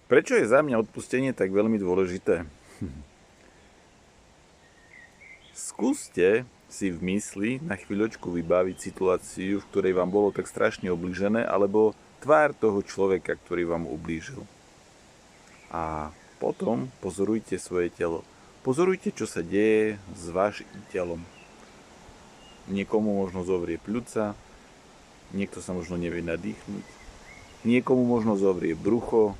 Prečo je za mňa odpustenie tak veľmi dôležité? Skúste si v mysli na chvíľočku vybaviť situáciu, v ktorej vám bolo tak strašne ublížené, alebo tvár toho človeka, ktorý vám ublížil. A potom pozorujte svoje telo. Pozorujte, čo sa deje s vašim telom. Niekomu možno zovrie pľuca, niekto sa možno nevie nadýchnuť, niekomu možno zovrie brucho,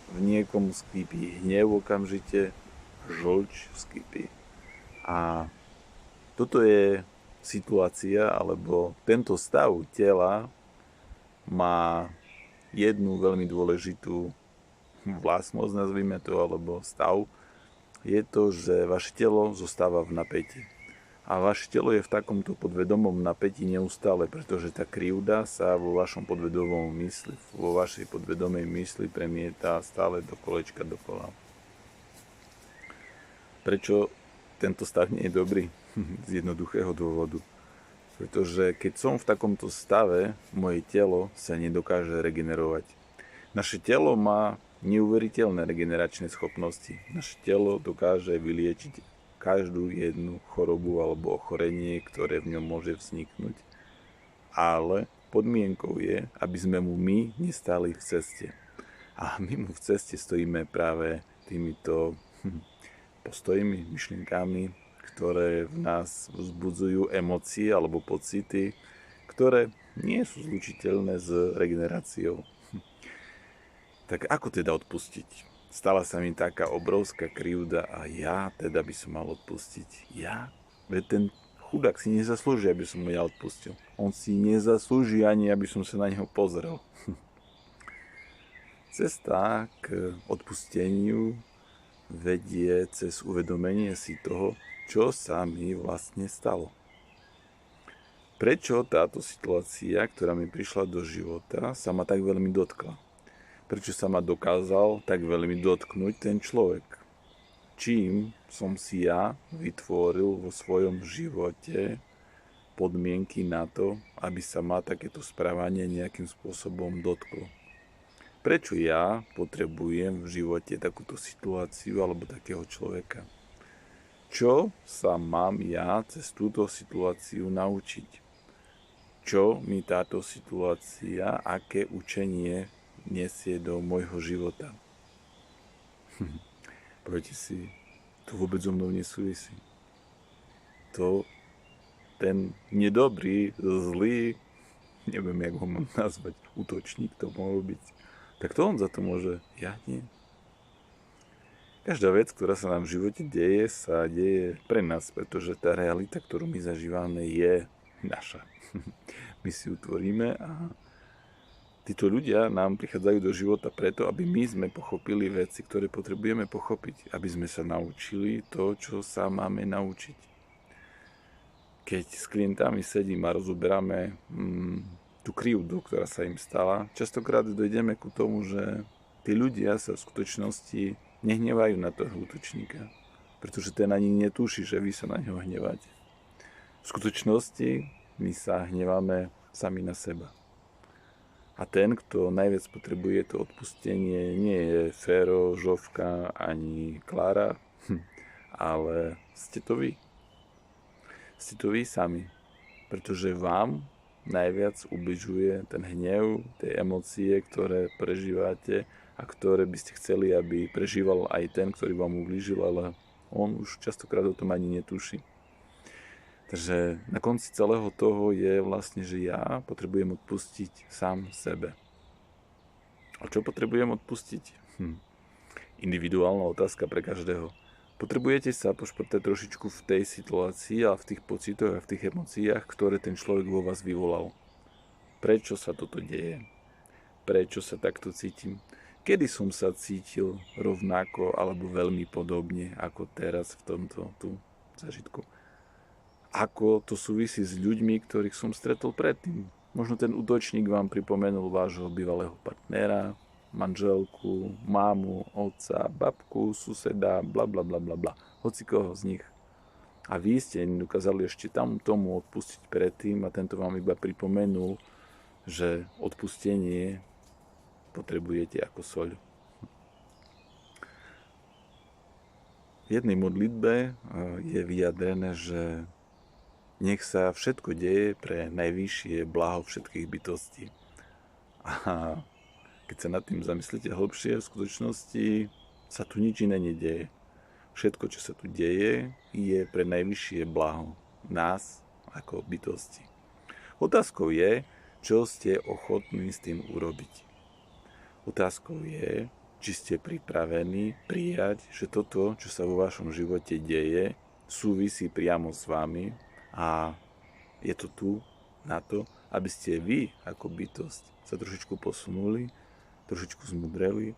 v niekomu skýpi hnev okamžite, žlč skýpi. A toto je situácia, alebo tento stav tela má jednu veľmi dôležitú vlastnosť, nazvime to, alebo stav. Je to, že vaše telo zostáva v napätí. A vaše telo je v takomto podvedomom napätí neustále, pretože tá krivda sa vo vašom podvedomom mysli, vo vašej podvedomej mysli premieta stále do kolečka dokola. Prečo tento stav nie je dobrý? Z jednoduchého dôvodu. Pretože keď som v takomto stave, moje telo sa nedokáže regenerovať. Naše telo má neuveriteľné regeneračné schopnosti. Naše telo dokáže vyliečiť každú jednu chorobu alebo ochorenie, ktoré v ňom môže vzniknúť. Ale podmienkou je, aby sme mu my nestáli v ceste. A my mu v ceste stojíme práve týmito postojmi, myšlienkami, ktoré v nás vzbudzujú emócie alebo pocity, ktoré nie sú zlučiteľné s regeneráciou. Tak ako teda odpustiť? Stala sa mi taká obrovská krivda a ja teda by som mal odpustiť. Ja? Veď ten chudák si nezaslúži, aby som mu ja odpustil. On si nezaslúži ani, aby som sa na neho pozrel. Cesta k odpusteniu vedie cez uvedomenie si toho, čo sa mi vlastne stalo. Prečo táto situácia, ktorá mi prišla do života, sa ma tak veľmi dotkla? Prečo sa ma dokázal tak veľmi dotknúť ten človek? Čím som si ja vytvoril vo svojom živote podmienky na to, aby sa ma takéto správanie nejakým spôsobom dotklo? Prečo ja potrebujem v živote takúto situáciu alebo takého človeka? Čo sa mám ja cez túto situáciu naučiť? Čo mi táto situácia, aké učenie nesie do môjho života? Poviete si, to vôbec so mnou nesúvisí. To ten nedobrý, zlý, neviem, jak ho mám nazvať, útočník to mohol byť, tak to on za to môže, ja nie. Každá vec, ktorá sa nám v živote deje, sa deje pre nás, pretože tá realita, ktorú my zažívame, je naša. My si ju tvoríme a títo ľudia nám prichádzajú do života preto, aby my sme pochopili veci, ktoré potrebujeme pochopiť. Aby sme sa naučili to, čo sa máme naučiť. Keď s klientami sedím a rozoberáme tú krivdu, ktorá sa im stala, častokrát dojdeme ku tomu, že tí ľudia sa v skutočnosti nehnevajú na toho útočníka. Pretože ten ani netuší, že vy sa na neho hneváte. V skutočnosti my sa hneváme sami na seba. A ten, kto najviac potrebuje to odpustenie, nie je Fero, Žovka ani Klára, ale ste to vy. Ste to vy sami. Pretože vám najviac ubližuje ten hnev, tie emócie, ktoré prežívate a ktoré by ste chceli, aby prežíval aj ten, ktorý vám ublížil, ale on už častokrát o tom ani netuší. Takže na konci celého toho je vlastne, že ja potrebujem odpustiť sám sebe. A čo potrebujem odpustiť? Individuálna otázka pre každého. Potrebujete sa pošprtať trošičku v tej situácii a v tých pocitoch a v tých emóciách, ktoré ten človek vo vás vyvolal. Prečo sa toto deje? Prečo sa takto cítim? Kedy som sa cítil rovnako alebo veľmi podobne ako teraz v tomto tu zážitku? Ako to súvisí s ľuďmi, ktorých som stretol predtým. Možno ten útočník vám pripomenul vášho bývalého partnera, manželku, mámu, otca, babku, suseda, bla bla bla bla bla. Hoci koho z nich. A vy ste nedokázali ešte tam tomu odpustiť predtým a tento vám iba pripomenul, že odpustenie potrebujete ako soľ. v jednej modlitbe je vyjadrené, že nech sa všetko deje pre najvyššie blaho všetkých bytostí. A keď sa nad tým zamyslíte hlbšie, v skutočnosti sa tu nič iné nedieje. Všetko, čo sa tu deje, je pre najvyššie blaho nás ako bytosti. Otázkou je, čo ste ochotní s tým urobiť. Otázkou je, či ste pripravení prijať, že toto, čo sa vo vašom živote deje, súvisí priamo s vami a je to tu na to, aby ste vy ako bytosť sa trošičku posunuli, trošičku zmudreli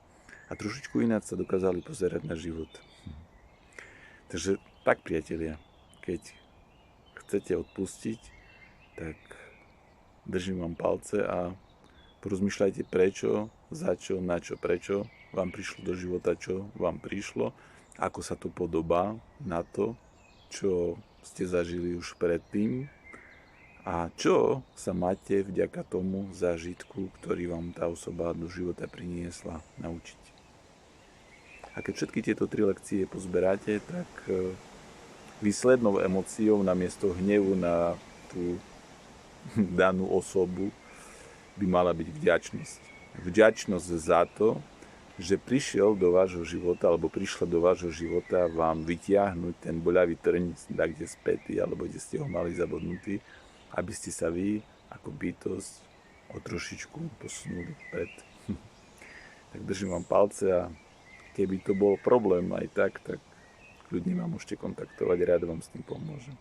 a trošičku ináč sa dokázali pozerať na život. Takže tak, priatelia, keď chcete odpustiť, tak držím vám palce a porozmýšľajte prečo, za čo, na čo, prečo vám prišlo do života, čo vám prišlo, ako sa to podobá na to, čo ste zažili už predtým a čo sa máte vďaka tomu zážitku, ktorý vám tá osoba do života priniesla, naučiť. A keď všetky tieto 3 lekcie pozberáte, tak výslednou emóciou namiesto hnevu na tú danú osobu by mala byť vďačnosť. Vďačnosť za to, že prišiel do vášho života alebo prišla do vášho života vám vytiahnuť ten boľavý trň kde spätý alebo kde ste ho mali zabodnutý, aby ste sa vy ako bytosť o trošičku posunuli vpred. Tak držím vám palce a keby to bol problém aj tak kľudne ma môžete kontaktovať, rád vám s tým pomôžem.